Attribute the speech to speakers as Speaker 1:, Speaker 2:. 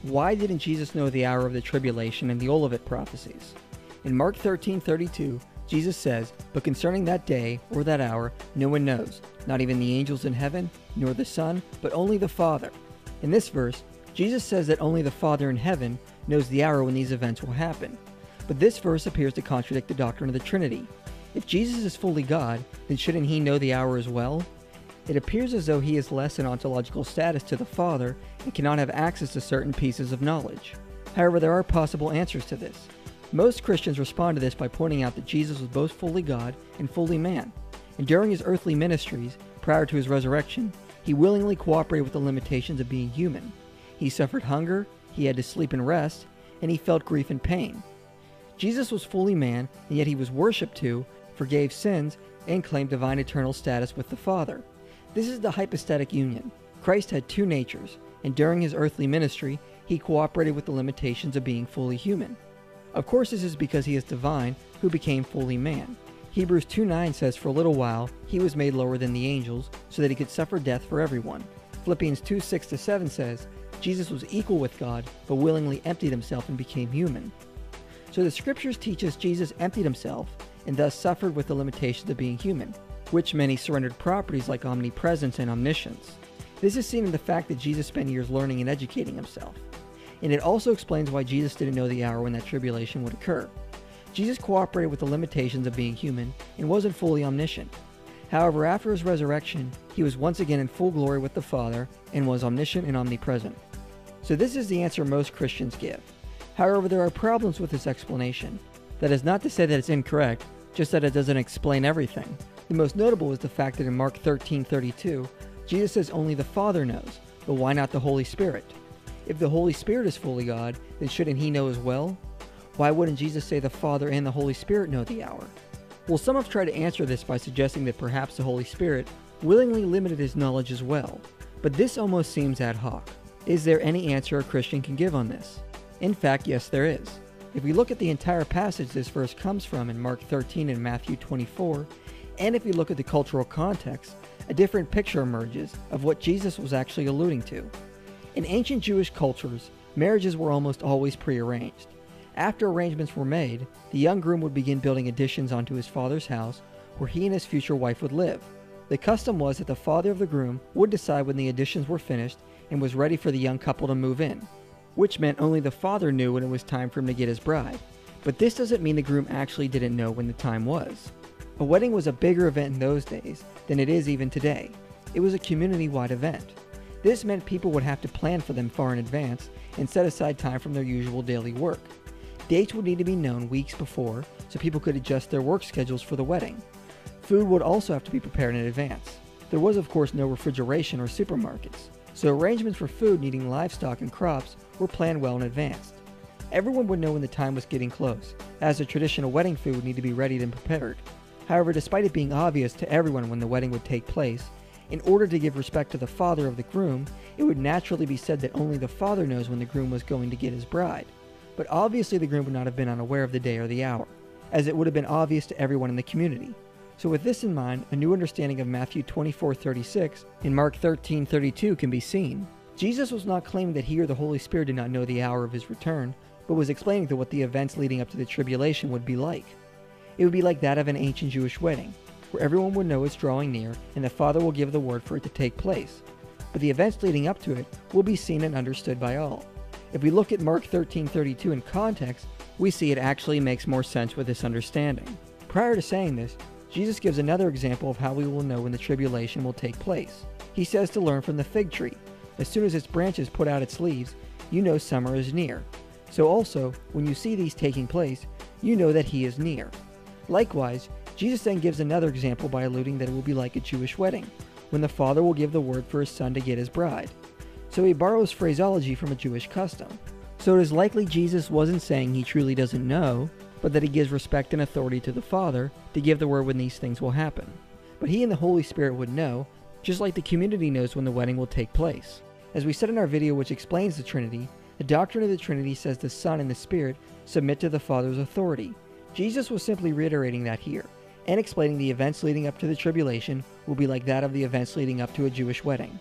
Speaker 1: Why didn't Jesus know the hour of the tribulation and the Olivet prophecies? In Mark 13:32, Jesus says, "But concerning that day or that hour, no one knows, not even the angels in heaven, nor the Son, but only the Father." In this verse, Jesus says that only the Father in heaven knows the hour when these events will happen. But this verse appears to contradict the doctrine of the Trinity. If Jesus is fully God, then shouldn't he know the hour as well? It appears as though he is less in ontological status to the Father and cannot have access to certain pieces of knowledge. However, there are possible answers to this. Most Christians respond to this by pointing out that Jesus was both fully God and fully man, and during his earthly ministries, prior to his resurrection, he willingly cooperated with the limitations of being human. He suffered hunger, he had to sleep and rest, and he felt grief and pain. Jesus was fully man, and yet he was worshipped too, forgave sins, and claimed divine eternal status with the Father. This is the hypostatic union. Christ had two natures, and during his earthly ministry, he cooperated with the limitations of being fully human. Of course, this is because he is divine, who became fully man. Hebrews 2:9 says, "For a little while, he was made lower than the angels, so that he could suffer death for everyone." Philippians 2:6-7 says, "Jesus was equal with God, but willingly emptied himself and became human." So the scriptures teach us Jesus emptied himself, and thus suffered with the limitations of being human, which meant he surrendered properties like omnipresence and omniscience. This is seen in the fact that Jesus spent years learning and educating himself. And it also explains why Jesus didn't know the hour when that tribulation would occur. Jesus cooperated with the limitations of being human and wasn't fully omniscient. However, after his resurrection, he was once again in full glory with the Father and was omniscient and omnipresent. So this is the answer most Christians give. However, there are problems with this explanation. That is not to say that it's incorrect, just that it doesn't explain everything. The most notable is the fact that in Mark 13:32, Jesus says only the Father knows, but why not the Holy Spirit? If the Holy Spirit is fully God, then shouldn't he know as well? Why wouldn't Jesus say the Father and the Holy Spirit know the hour? Well, some have tried to answer this by suggesting that perhaps the Holy Spirit willingly limited his knowledge as well, but this almost seems ad hoc. Is there any answer a Christian can give on this? In fact, yes, there is. If we look at the entire passage this verse comes from in Mark 13 and Matthew 24, and if we look at the cultural context, a different picture emerges of what Jesus was actually alluding to. In ancient Jewish cultures, marriages were almost always prearranged. After arrangements were made, the young groom would begin building additions onto his father's house where he and his future wife would live. The custom was that the father of the groom would decide when the additions were finished and was ready for the young couple to move in, which meant only the father knew when it was time for him to get his bride. But this doesn't mean the groom actually didn't know when the time was. A wedding was a bigger event in those days than it is even today. It was a community-wide event. This meant people would have to plan for them far in advance and set aside time from their usual daily work. Dates would need to be known weeks before so people could adjust their work schedules for the wedding. Food would also have to be prepared in advance. There was of course no refrigeration or supermarkets, so arrangements for food needing livestock and crops were planned well in advance. Everyone would know when the time was getting close, as the traditional wedding food would need to be ready and prepared. However, despite it being obvious to everyone when the wedding would take place, in order to give respect to the father of the groom, it would naturally be said that only the father knows when the groom was going to get his bride. But obviously the groom would not have been unaware of the day or the hour, as it would have been obvious to everyone in the community. So with this in mind, a new understanding of Matthew 24:36 and Mark 13:32 can be seen. Jesus was not claiming that he or the Holy Spirit did not know the hour of his return, but was explaining what the events leading up to the tribulation would be like. It would be like that of an ancient Jewish wedding, where everyone would know it's drawing near and the Father will give the word for it to take place. But the events leading up to it will be seen and understood by all. If we look at Mark 13:32 in context, we see it actually makes more sense with this understanding. Prior to saying this, Jesus gives another example of how we will know when the tribulation will take place. He says to learn from the fig tree. As soon as its branches put out its leaves, you know summer is near. So also, when you see these taking place, you know that he is near. Likewise, Jesus then gives another example by alluding that it will be like a Jewish wedding, when the father will give the word for his son to get his bride. So he borrows phraseology from a Jewish custom. So it is likely Jesus wasn't saying he truly doesn't know, but that he gives respect and authority to the Father to give the word when these things will happen. But he and the Holy Spirit would know, just like the community knows when the wedding will take place. As we said in our video which explains the Trinity, the doctrine of the Trinity says the Son and the Spirit submit to the Father's authority. Jesus was simply reiterating that here, and explaining the events leading up to the tribulation will be like that of the events leading up to a Jewish wedding.